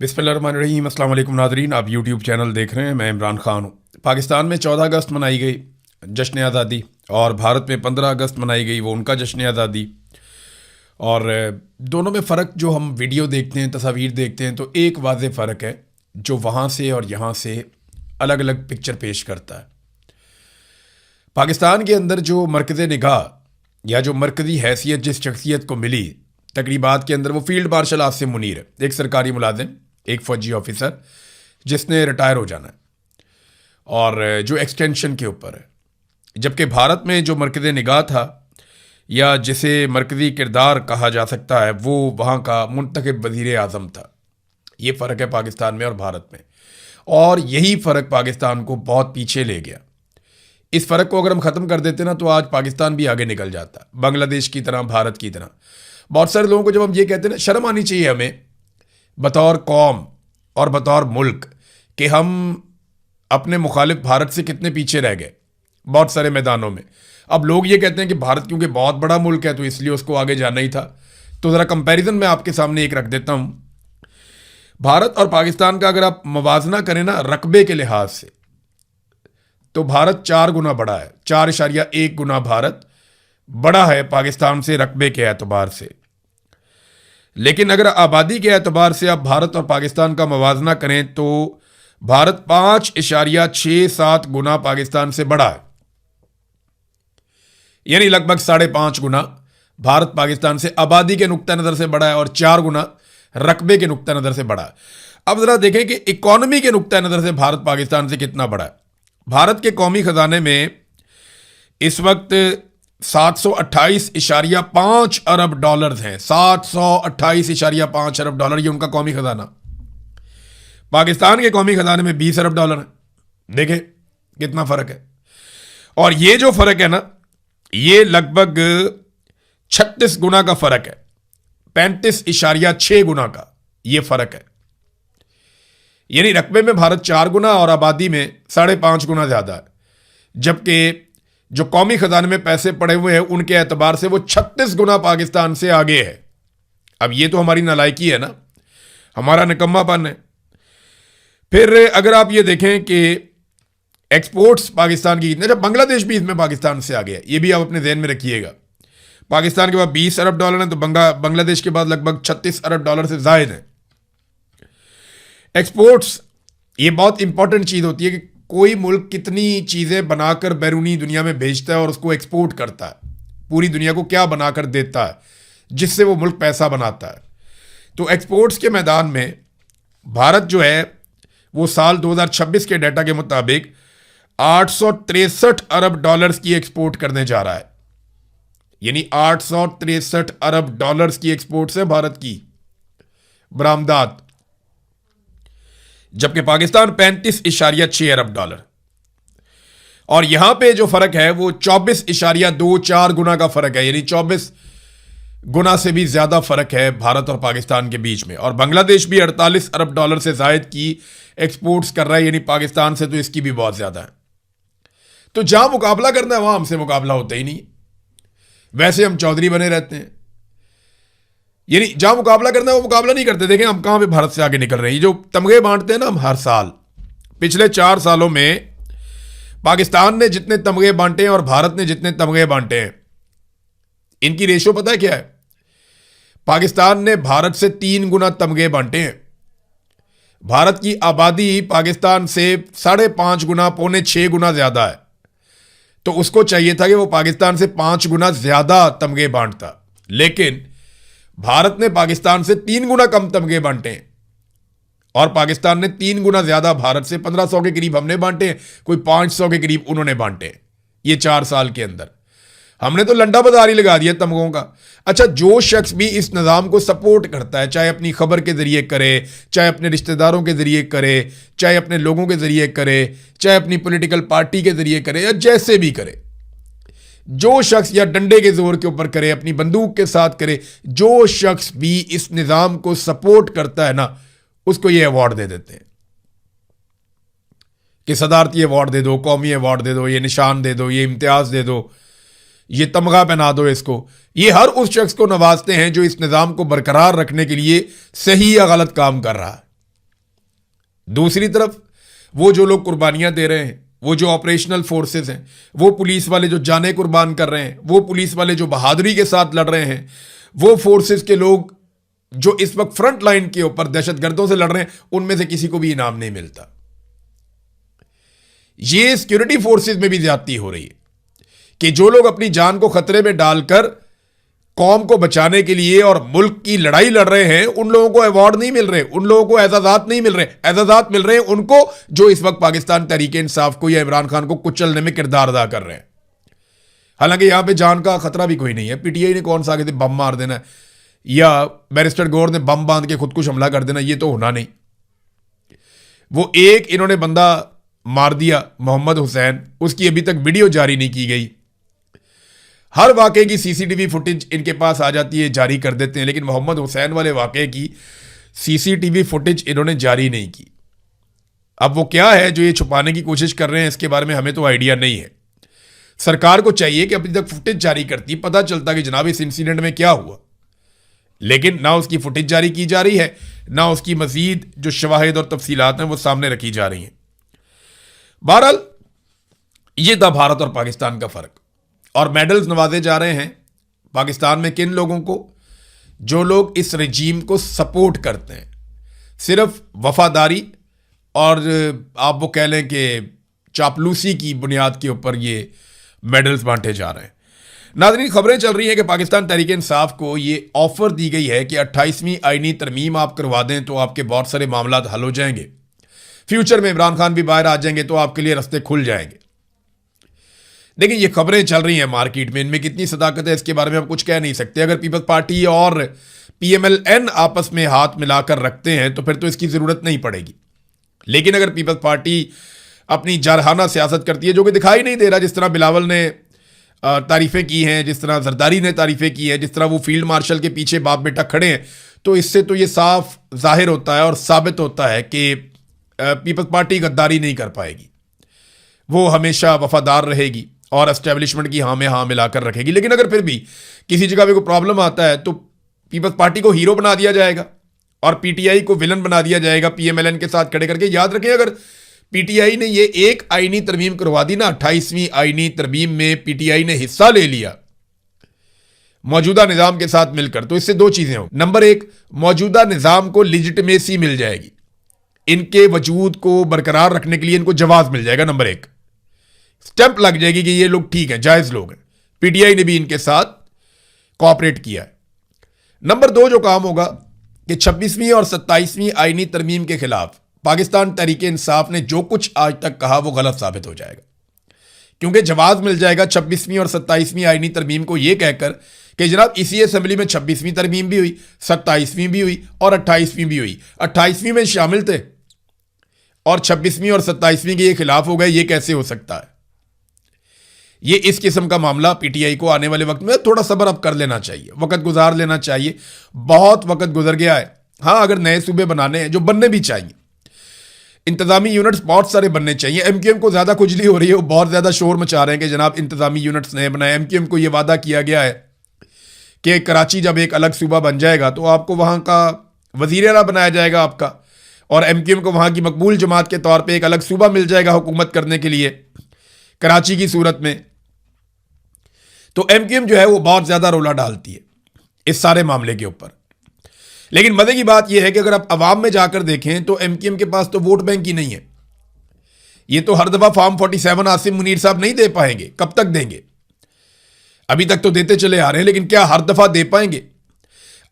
बिस्मिल्लाहिर्रहमानिर्रहीम। अस्सलाम वालेकुम नाज़रीन, आप यूट्यूब चैनल देख रहे हैं। मैं इमरान ख़ान हूँ। पाकिस्तान में 14 अगस्त मनाई गई जश्न आज़ादी और भारत में 15 अगस्त मनाई गई वो उनका जश्न आज़ादी। और दोनों में फ़र्क जो हम वीडियो देखते हैं, तस्वीर देखते हैं, तो एक वाज़ेह फ़र्क है जो वहाँ से और यहाँ से अलग अलग पिक्चर पेश करता है। पाकिस्तान के अंदर जो मरकज़ निगाह या जो मरकज़ी हैसियत जिस शख्सियत को मिली तकरीबात के अंदर, वो फील्ड मार्शल आसिम मुनीर है, एक सरकारी मुलाजिम, एक फ़ौजी ऑफिसर जिसने रिटायर हो जाना है और जो एक्सटेंशन के ऊपर है। जबकि भारत में जो मरकज़ निगाह था या जिसे मरकज़ी किरदार कहा जा सकता है, वो वहाँ का मुंतखब वज़ीर आज़म था। ये फ़र्क है पाकिस्तान में और भारत में, और यही फ़र्क पाकिस्तान को बहुत पीछे ले गया। इस फ़र्क को अगर हम ख़त्म कर देते ना, तो आज पाकिस्तान भी आगे निकल जाता, बांग्लादेश की तरह, भारत की तरह। बहुत सारे लोगों को जब हम ये कहते हैं ना, शर्म आनी चाहिए हमें बतौर कौम और बतौर मुल्क कि हम अपने मुखालिफ भारत से कितने पीछे रह गए बहुत सारे मैदानों में। अब लोग ये कहते हैं कि भारत क्योंकि बहुत बड़ा मुल्क है तो इसलिए उसको आगे जाना ही था। तो ज़रा कंपैरिजन मैं आपके सामने एक रख देता हूँ। भारत और पाकिस्तान का अगर आप मवाजना करें ना रकबे के लिहाज से, तो भारत 4 गुना बड़ा है। 4.1 गुना भारत बड़ा है पाकिस्तान से रकबे के एतबार से। लेकिन अगर आबादी के एतबार से आप भारत और पाकिस्तान का मवाजना करें तो भारत 5.67 गुना पाकिस्तान से बड़ा है, यानी लगभग 5.5 गुना भारत पाकिस्तान से आबादी के नुक्ता नज़र से बड़ा है और 4 गुना रकबे के नुक्ता नज़र से बबड़ा है। अब ज़रा देखें कि इकॉनमी के नुक्ता नज़र से भारत पाकिस्तान से कितना बड़ा है। भारत के कौमी ख़जाने में इस वक्त 728.5 अरब डॉलर्स हैं। 728.5 अरब डॉलर, ये उनका कौमी ख़जाना। पाकिस्तान के कौमी ख़जाने में 20 अरब डॉलर है। देखें कितना फ़र्क है। और ये जो फ़र्क है ना, ये लगभग 36 गुना का फ़र्क है, 35.6 गुना का ये फ़र्क है। यानी रकबे में भारत 4 गुना और आबादी में 5.5 गुना ज़्यादा है। जबकि जो कौमी ख़जाने में पैसे पड़े हुए हैं उनके एतबार से वो 36 गुना पाकिस्तान से आगे है। अब ये तो हमारी नालायकी है ना, हमारा निकम्मापन है। फिर अगर आप ये देखें कि एक्सपोर्ट्स पाकिस्तान की कितने, जब बांग्लादेश भी इसमें पाकिस्तान से आगे है, ये भी आप अपने ज़हन में रखिएगा। पाकिस्तान के बाद 20 अरब डॉलर हैं तो बांग्लादेश के बाद लगभग 36 अरब डॉलर से ज़ायद है एक्सपोर्ट्स। ये बहुत इंपॉर्टेंट चीज़ होती है कि कोई मुल्क कितनी चीज़ें बनाकर बैरूनी दुनिया में भेजता है और उसको एक्सपोर्ट करता है, पूरी दुनिया को क्या बनाकर देता है जिससे वो मुल्क पैसा बनाता है। तो एक्सपोर्ट्स के मैदान में भारत जो है वो साल 2026 के डाटा के मुताबिक 863 अरब डॉलर्स की एक्सपोर्ट करने जा रहा है। यानी 863 अरब डॉलर्स की एक्सपोर्ट्स है भारत की बरामदात, जबकि पाकिस्तान 35.6 अरब डॉलर। और यहां पे जो फर्क है वो 24.24 गुना का फर्क है, यानी 24 गुना से भी ज्यादा फर्क है भारत और पाकिस्तान के बीच में। और बांग्लादेश भी 48 अरब डॉलर से जायद की एक्सपोर्ट्स कर रहा है, यानी पाकिस्तान से तो इसकी भी बहुत ज्यादा है। तो जहां मुकाबला करना है वहां हमसे मुकाबला होता ही नहीं। वैसे हम चौधरी बने रहते हैं, यानी जहां मुकाबला करना है वो मुकाबला नहीं करते। देखें हम कहां पे भारत से आगे निकल रहे हैं। ये जो तमगे बांटते हैं ना हम हर साल, पिछले 4 सालों में पाकिस्तान ने जितने तमगे बांटे हैं और भारत ने जितने तमगे बांटे हैं, इनकी रेशो पता है क्या है? पाकिस्तान ने भारत से 3 गुना तमगे बांटे हैं। भारत की आबादी पाकिस्तान से 5.5 गुना, 5.25 गुना ज्यादा है, तो उसको चाहिए था कि वो पाकिस्तान से 5 गुना ज्यादा तमगे बांटता। लेकिन भारत ने पाकिस्तान से 3 गुना कम तमगे बांटे हैं और पाकिस्तान ने 3 गुना ज्यादा भारत से 1500 के करीब हमने बांटे हैं, कोई 500 के करीब उन्होंने बांटे हैं। ये 4 साल के अंदर हमने तो लंडा बाजार ही लगा दिया तमगों का। अच्छा, जो शख्स भी इस निज़ाम को सपोर्ट करता है, चाहे अपनी खबर के जरिए करे, चाहे अपने रिश्तेदारों के जरिए करे, चाहे अपने लोगों के जरिए करे, चाहे अपनी पॉलिटिकल पार्टी के जरिए करे, या जैसे भी करे, जो शख्स या डंडे के जोर के ऊपर करे, अपनी बंदूक के साथ करे, जो शख्स भी इस निज़ाम को सपोर्ट करता है ना, उसको ये अवार्ड दे देते हैं कि सदारती अवार्ड दे दो, कौमी अवार्ड दे दो, ये निशान दे दो, ये इम्तियाज दे दो, ये तमगा पहना दो इसको। ये हर उस शख्स को नवाजते हैं जो इस निज़ाम को बरकरार रखने के लिए सही या गलत काम कर रहा है। दूसरी तरफ वो जो लोग कुर्बानियां दे रहे हैं, वो जो ऑपरेशनल फोर्सेस हैं, वो पुलिस वाले जो जानें कुर्बान कर रहे हैं, वो पुलिस वाले जो बहादुरी के साथ लड़ रहे हैं, वो फोर्सेस के लोग जो इस वक्त फ्रंट लाइन के ऊपर दहशतगर्दों से लड़ रहे हैं, उनमें से किसी को भी इनाम नहीं मिलता। ये सिक्योरिटी फोर्सेस में भी ज्यादती हो रही है कि जो लोग अपनी जान को खतरे में डालकर कौम को बचाने के लिए और मुल्क की लड़ाई लड़ रहे हैं, उन लोगों को अवार्ड नहीं मिल रहे, उन लोगों को एजाजात नहीं मिल रहे। एजाजात मिल रहे हैं उनको जो इस वक्त पाकिस्तान तहरीक इंसाफ को या इमरान खान को कुचलने में किरदार अदा कर रहे हैं। हालांकि यहां पे जान का खतरा भी कोई नहीं है। पीटीआई ने कौन सा आगे से बम मार देना है या बैरिस्टर गौर ने बम बांध के खुद कुछ हमला कर देना, ये तो होना नहीं। वो एक इन्होंने बंदा मार दिया मोहम्मद हुसैन, उसकी अभी तक वीडियो जारी नहीं की गई। हर वाकये की सीसीटीवी फुटेज इनके पास आ जाती है, जारी कर देते हैं, लेकिन मोहम्मद हुसैन वाले वाकये की सीसीटीवी फुटेज इन्होंने जारी नहीं की। अब वो क्या है जो ये छुपाने की कोशिश कर रहे हैं, इसके बारे में हमें तो आइडिया नहीं है। सरकार को चाहिए कि अभी तक फुटेज जारी करती, पता चलता कि जनाब इस इंसिडेंट में क्या हुआ, लेकिन ना उसकी फुटेज जारी की जा रही है, ना उसकी मजीद जो शवाहिद और तफसीलात हैं वो सामने रखी जा रही हैं। बहरहाल ये था भारत और पाकिस्तान का फर्क। और मेडल्स नवाजे जा रहे हैं पाकिस्तान में किन लोगों को? जो लोग इस रजीम को सपोर्ट करते हैं, सिर्फ वफादारी और आप वो कह लें कि चापलूसी की बुनियाद के ऊपर ये मेडल्स बांटे जा रहे हैं। नाज़रीन, खबरें चल रही हैं कि पाकिस्तान तहरीक इंसाफ को ये ऑफर दी गई है कि 28वीं आईनी तरमीम आप करवा दें तो आपके बहुत सारे मामला हल हो जाएंगे। फ्यूचर में इमरान खान भी बाहर आ जाएंगे तो आपके लिए रास्ते खुल जाएंगे। देखिए, ये खबरें चल रही हैं मार्केट में, इनमें कितनी सदाकत है इसके बारे में हम कुछ कह नहीं सकते। अगर पीपल्स पार्टी और पीएमएलएन आपस में हाथ मिलाकर रखते हैं तो फिर तो इसकी ज़रूरत नहीं पड़ेगी। लेकिन अगर पीपल्स पार्टी अपनी जारहाना सियासत करती है, जो कि दिखाई नहीं दे रहा, जिस तरह बिलावल ने तारीफ़ें की हैं, जिस तरह जरदारी ने तारीफ़ें की हैं, जिस तरह वो फील्ड मार्शल के पीछे बाप बेटा खड़े हैं, तो इससे तो ये साफ जाहिर होता है और साबित होता है कि पीपल्स पार्टी गद्दारी नहीं कर पाएगी। वो हमेशा वफादार रहेगी और एस्टेब्लिशमेंट की हाँ में हाँ मिलाकर रखेगी। लेकिन अगर फिर भी किसी जगह पे कोई प्रॉब्लम आता है तो पीपल्स पार्टी को हीरो बना दिया जाएगा और पीटीआई को विलन बना दिया जाएगा पीएमएलएन के साथ खड़े करके। याद रखें, अगर पीटीआई ने ये एक आईनी तरमीम करवा दी ना, 28वीं आईनी तरमीम में पीटीआई ने हिस्सा ले लिया मौजूदा निजाम के साथ मिलकर, तो इससे दो चीजें हो। नंबर एक, मौजूदा निजाम को लिजिटिमेसी मिल जाएगी, इनके वजूद को बरकरार रखने के लिए इनको जवाब मिल जाएगा। नंबर एक, स्टैंप लग जाएगी कि ये लोग ठीक हैं, जायज लोग हैं, पीटीआई ने भी इनके साथ कोऑपरेट किया है। नंबर दो जो काम होगा कि 26वीं और 27वीं आईनी तरमीम के खिलाफ पाकिस्तान तहरीक इंसाफ ने जो कुछ आज तक कहा वो गलत साबित हो जाएगा, क्योंकि जवाब मिल जाएगा 26वीं और 27वीं आईनी तरमीम को यह कहकर कि जनाब इसी असेंबली में 26वीं तरमीम भी हुई, 27वीं भी हुई और 28वीं भी हुई। 28वीं में शामिल थे और 26वीं और 27वीं के ये खिलाफ हो गए, ये कैसे हो सकता है? ये इस किस्म का मामला पीटीआई को आने वाले वक्त में थोड़ा सब्र अब कर लेना चाहिए, वक्त गुजार लेना चाहिए। बहुत वक्त गुजर गया है। हाँ, अगर नए सूबे बनाने हैं, जो बनने भी चाहिए, इंतजामी यूनिट्स बहुत सारे बनने चाहिए। एमक्यूएम को ज्यादा खुजली हो रही है, वो बहुत ज्यादा शोर मचा रहे हैं कि जनाब इंतजामी यूनिट्स नए बनाए। एमक्यूएम को यह वादा किया गया है कि कराची जब एक अलग सूबा बन जाएगा तो आपको वहां का वजीर आला बनाया जाएगा आपका, और एमक्यूएम को वहां की मकबूल जमात के तौर पर एक अलग सूबा मिल जाएगा हुकूमत करने के लिए कराची की सूरत में। तो एमक्यूएम जो है वो बहुत ज्यादा रोला डालती है इस सारे मामले के ऊपर। लेकिन मजे की बात यह है कि अगर आप अवाम में जाकर देखें तो एमक्यूएम के पास तो वोट बैंक ही नहीं है। ये तो हर दफा फॉर्म 47 आसिम मुनीर साहब नहीं दे पाएंगे। कब तक देंगे? अभी तक तो देते चले आ रहे हैं, लेकिन क्या हर दफा दे पाएंगे?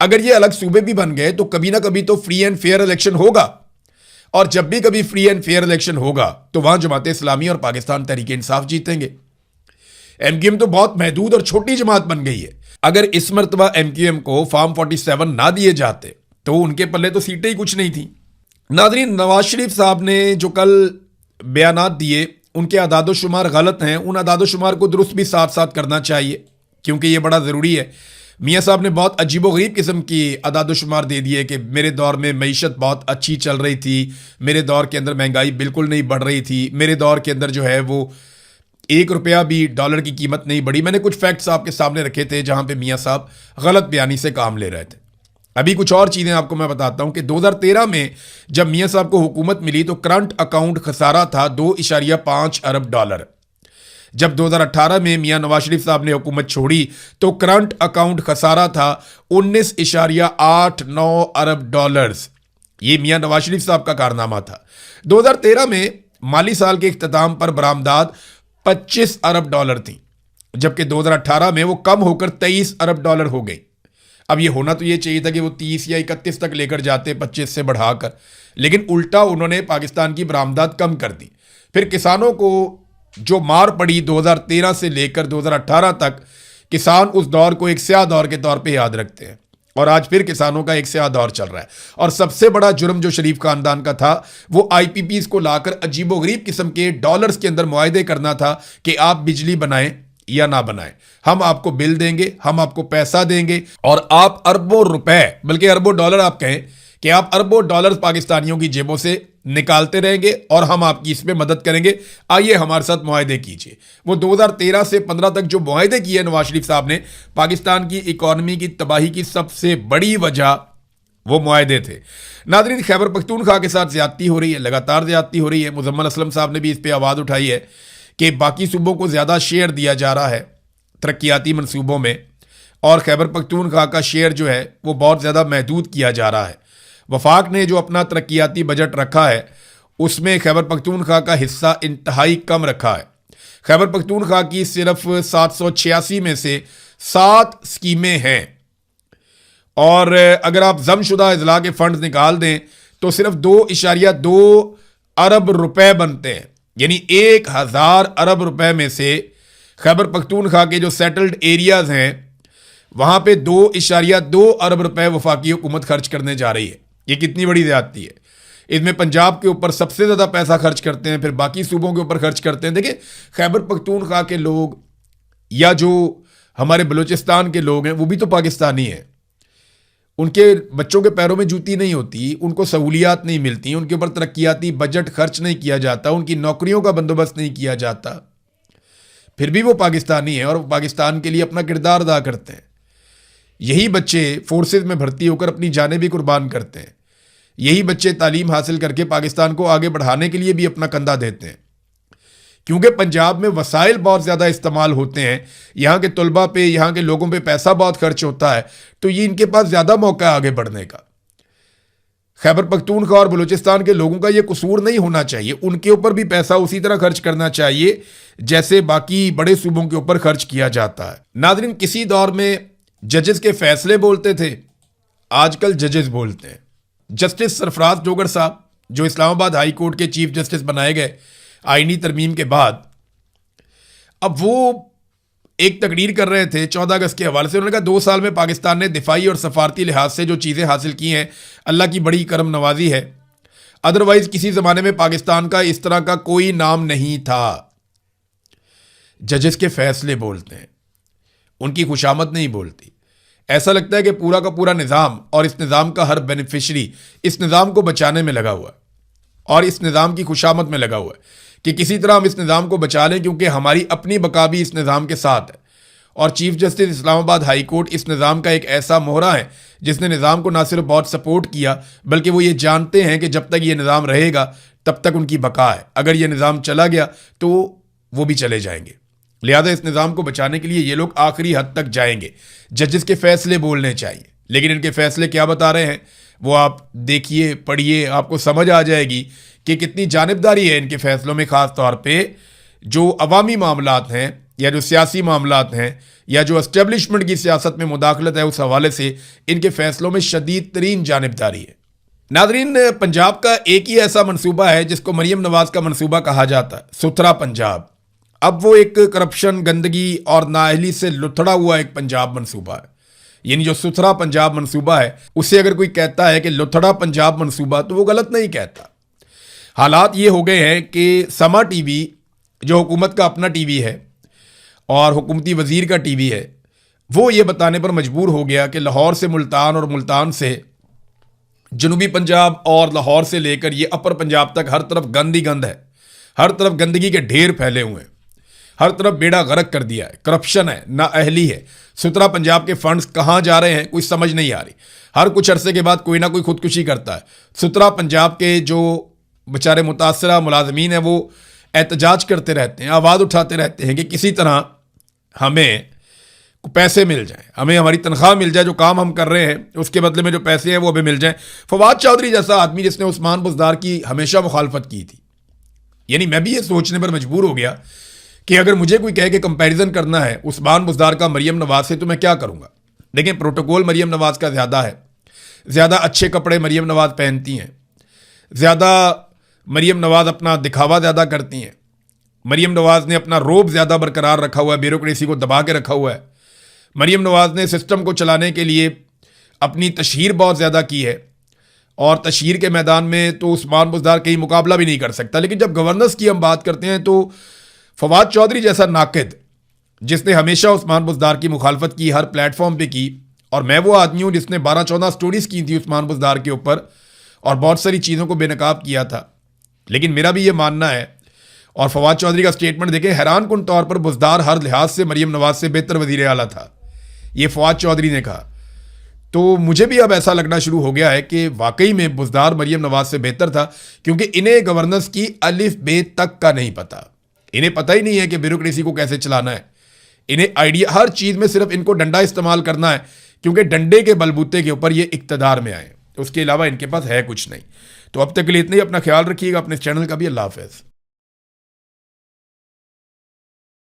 अगर ये अलग सूबे भी बन गए तो कभी ना कभी तो फ्री एंड फेयर इलेक्शन होगा, और जब भी कभी फ्री एंड फेयर इलेक्शन होगा तो वहां जमात इस्लामी और पाकिस्तान तहरीक इंसाफ जीतेंगे। एमक्यूएम तो बहुत महदूद और छोटी जमात बन गई है। अगर इस मरतबा एमक्यूएम को फॉर्म 47 ना दिए जाते तो उनके पल्ले तो सीटें ही कुछ नहीं थी। नाज़रीन, नवाज शरीफ साहब ने जो कल बयानात दिए उनके अदादो शुमार गलत हैं। उन अदादो शुमार को दुरुस्त भी साथ साथ करना चाहिए, क्योंकि ये बड़ा ज़रूरी है। मियाँ साहब ने बहुत अजीबोगरीब किस्म की अदादो शुमार दे दिए कि मेरे दौर में मईशत बहुत अच्छी चल रही थी, मेरे दौर के अंदर महंगाई बिल्कुल नहीं बढ़ रही थी, मेरे दौर के अंदर जो है वो 1 रुपया भी डॉलर की कीमत नहीं बढ़ी। मैंने कुछ फैक्ट्स आपके सामने रखे थे जहां पे मियाँ साहब गलत बयानी से काम ले रहे थे। अभी कुछ और चीज़ें आपको मैं बताता हूं कि 2013 में जब मियां साहब को हुकूमत मिली तो करंट अकाउंट खसारा था 2.5 अरब डॉलर। जब 2018 में मियां नवाज शरीफ साहब ने हुकूमत छोड़ी तो करंट अकाउंट खसारा था 19.89 अरब डॉलर्स। ये मियां नवाज शरीफ साहब का कारनामा था। 2013 में माली साल के इख्तिताम पर बरामदात 25 अरब डॉलर थी, जबकि 2018 में वो कम होकर 23 अरब डॉलर हो गई। अब ये होना तो ये चाहिए था कि वो 30 या 31 तक लेकर जाते, 25 से बढ़ाकर, लेकिन उल्टा उन्होंने पाकिस्तान की बरामदात कम कर दी। फिर किसानों को जो मार पड़ी 2013 से लेकर 2018 तक, किसान उस दौर को एक स्याह दौर के तौर पे याद रखते हैं और आज फिर किसानों का एक स्याह दौर चल रहा है। और सबसे बड़ा जुर्म जो शरीफ खानदान का था वो आईपीपीज को लाकर अजीबोगरीब किस्म के डॉलर्स के अंदर मुआहदे करना था कि आप बिजली बनाएं या ना बनाएं, हम आपको बिल देंगे, हम आपको पैसा देंगे और आप अरबों रुपए, बल्कि अरबों डॉलर आप कहें कि आप अरबों डॉलर पाकिस्तानियों की जेबों से निकालते रहेंगे और हम आपकी इसमें मदद करेंगे, आइए हमारे साथ मुआहदे कीजिए। वो 2013 से 15 तक जो मुआहदे किए नवाज शरीफ साहब ने, पाकिस्तान की इकॉनमी की तबाही की सबसे बड़ी वजह वो मुआहदे थे। नाज़रीन, खैबर पख्तूनख्वा के साथ ज्यादती हो रही है, लगातार ज्यादती हो रही है। मुजम्मल असलम साहब ने भी इस पर आवाज़ उठाई है कि बाकी सूबों को ज़्यादा शेयर दिया जा रहा है तरक्याती मनसूबों में और खैबर पख्तूनख्वा का शेयर जो है वो बहुत ज़्यादा महदूद किया जा रहा है। वफाक ने जो अपना तरक्याती बजट रखा है उसमें खैबर पख्तूनख्वा का हिस्सा इंतहाई कम रखा है। खैबर पख्तूनख्वा की सिर्फ 786 में से 7 स्कीमें हैं और अगर आप जमशुदा अजला के फंड निकाल दें तो सिर्फ 2.2 अरब रुपए बनते हैं। यानी 1000 अरब रुपए में से खैबर पख्तूनख्वा के जो सेटल्ड एरियाज हैं वहां पे 2.2 अरब रुपए वफाकी हुकूमत खर्च करने जा रही है। ये कितनी बड़ी ज्यादती है। इसमें पंजाब के ऊपर सबसे ज़्यादा पैसा खर्च करते हैं, फिर बाकी सूबों के ऊपर खर्च करते हैं। देखिए, खैबर पख्तूनख्वा के लोग या जो हमारे बलूचिस्तान के लोग हैं वो भी तो पाकिस्तानी हैं। उनके बच्चों के पैरों में जूती नहीं होती, उनको सहूलियात नहीं मिलती, उनके ऊपर तरक्याती बजट खर्च नहीं किया जाता, उनकी नौकरियों का बंदोबस्त नहीं किया जाता, फिर भी वो पाकिस्तानी हैं और वो पाकिस्तान के लिए अपना किरदार अदा करते हैं। यही बच्चे फोर्सेज में भर्ती होकर अपनी जानें भी कुर्बान करते हैं। यही बच्चे तालीम हासिल करके पाकिस्तान को आगे बढ़ाने के लिए भी अपना कंधा देते हैं। क्योंकि पंजाब में वसाइल बहुत ज़्यादा इस्तेमाल होते हैं, यहाँ के तलबा पे, यहाँ के लोगों पे पैसा बहुत खर्च होता है, तो ये इनके पास ज़्यादा मौका है आगे बढ़ने का। खैबर पख्तूनख्वा और बलूचिस्तान के लोगों का ये कसूर नहीं होना चाहिए, उनके ऊपर भी पैसा उसी तरह खर्च करना चाहिए जैसे बाकी बड़े सूबों के ऊपर खर्च किया जाता है। नाज़रीन, किसी दौर में जजेस के फैसले बोलते थे, आजकल जजेस बोलते हैं। जस्टिस सरफराज जोगर साहब जो इस्लामाबाद हाई कोर्ट के चीफ जस्टिस बनाए गए आईनी तरमीम के बाद, अब वो एक तकरीर कर रहे थे 14 अगस्त के हवाले से। उन्होंने कहा 2 साल में पाकिस्तान ने दिफाई और सफारती लिहाज से जो चीज़ें हासिल की हैं अल्लाह की बड़ी करम नवाजी है, अदरवाइज किसी ज़माने में पाकिस्तान का इस तरह का कोई नाम नहीं था। जजेस के फैसले बोलते हैं, उनकी खुशामद नहीं बोलती। ऐसा लगता है कि पूरा का पूरा निज़ाम और इस निज़ाम का हर बेनिफिशरी इस निज़ाम को बचाने में लगा हुआ है और इस निज़ाम की खुशामद में लगा हुआ है कि किसी तरह हम इस निज़ाम को बचा लें, क्योंकि हमारी अपनी बका भी इस निज़ाम के साथ है। और chief justice Islamabad high court इस निज़ाम का एक ऐसा मोहरा है जिसने निज़ाम को ना सिर्फ बहुत सपोर्ट किया, बल्कि वो ये जानते हैं कि जब तक ये निज़ाम रहेगा तब तक उनकी बका है, अगर ये निज़ाम चला गया तो वो भी चले जाएंगे। लिहाजा इस निज़ाम को बचाने के लिए ये लोग आखिरी हद तक जाएंगे। जजेस के फैसले बोलने चाहिए, लेकिन इनके फैसले क्या बता रहे हैं वो आप देखिए, पढ़िए, आपको समझ आ जाएगी कि कितनी जानिबदारी है इनके फैसलों में। ख़ास तौर पे जो अवामी मामलात हैं या जो सियासी मामलात हैं या जो एस्टेब्लिशमेंट की सियासत में मुदाखलत है, उस हवाले से इनके फैसलों में शदीद तरीन जानिबदारी है। नादरीन, पंजाब का एक ही ऐसा मनसूबा है जिसको मरीम नवाज का मनसूबा कहा जाता है, सुथरा पंजाब। अब वो एक करप्शन, गंदगी और नाअहली से लुथड़ा हुआ एक पंजाब मनसूबा है। यानी जो सुथरा पंजाब मनसूबा है उसे अगर कोई कहता है कि लुथड़ा पंजाब मनसूबा, तो वो गलत नहीं कहता। हालात ये हो गए हैं कि समा टीवी जो हुकूमत का अपना टीवी है और हुकूमती वजीर का टीवी है, वो ये बताने पर मजबूर हो गया कि लाहौर से मुल्तान और मुल्तान से जनूबी पंजाब और लाहौर से लेकर ये अपर पंजाब तक हर तरफ गंद ही गंद है, हर तरफ गंदगी के ढेर फैले हुए हैं। हर तरफ बेड़ा गर्क कर दिया है, करप्शन है, नाअहली है। सुतरा पंजाब के फंड्स कहाँ जा रहे हैं कोई समझ नहीं आ रही। हर कुछ अरसे के बाद कोई ना कोई खुदकुशी करता है। सुतरा पंजाब के जो बेचारे मुतासरा मुलाजमीन हैं वो एहतजाज करते रहते हैं, आवाज़ उठाते रहते हैं कि किसी तरह हमें पैसे मिल जाएं, हमें हमारी तनख्वाह मिल जाए, जो काम हम कर रहे हैं उसके बदले में जो पैसे हैं वो हमें मिल जाएं। फवाद चौधरी जैसा आदमी जिसने उस्मान बुज़दार की हमेशा मुखालफत की थी, यानी मैं भी ये सोचने पर मजबूर हो गया कि अगर मुझे कोई कहे कि कंपैरिजन करना है उस्मान बुज़दार का मरियम नवाज से तो मैं क्या करूँगा। देखें, प्रोटोकॉल मरियम नवाज का ज़्यादा है, ज़्यादा अच्छे कपड़े मरियम नवाज पहनती हैं, ज़्यादा मरियम नवाज अपना दिखावा ज़्यादा करती हैं, मरियम नवाज ने अपना रोब ज़्यादा बरकरार रखा हुआ है, ब्यूरोक्रेसी को दबा के रखा हुआ है। मरियम नवाज ने सिस्टम को चलाने के लिए अपनी तशहीर बहुत ज़्यादा की है और तशहीर के मैदान में तो उस्मान बुज़दार कहीं मुकाबला भी नहीं कर सकता। लेकिन जब गवर्नेंस की हम बात करते हैं तो फवाद चौधरी जैसा नाकिद जिसने हमेशा उस्मान बुज़दार की मुखालफत की, हर प्लेटफॉर्म पे की, और मैं वो आदमी हूँ जिसने 12-14 स्टोरीज़ की थी उस्मान बुज़दार के ऊपर और बहुत सारी चीज़ों को बेनकाब किया था। लेकिन मेरा भी ये मानना है, और फवाद चौधरी का स्टेटमेंट देखें, हैरान कुन तौर पर बुज़दार हर लिहाज से मरियम नवाज से बेहतर वज़ीर आला था, ये फवाद चौधरी ने कहा। तो मुझे भी अब ऐसा लगना शुरू हो गया है कि वाकई में बुज़दार मरियम नवाज से बेहतर था, क्योंकि इन्हें गवर्नेंस की अलिफ बे तक का नहीं पता। इन्हें पता ही नहीं है कि ब्यूरोक्रेसी को कैसे चलाना है। इन्हें आइडिया, हर चीज़ में सिर्फ इनको डंडा इस्तेमाल करना है, क्योंकि डंडे के बलबूते के ऊपर ये इक्तदार में आए, उसके अलावा इनके पास है कुछ नहीं। तो अब तक के लिए इतना ही। अपना ख्याल रखिएगा, अपने चैनल का भी। अल्लाह हाफ़िज़।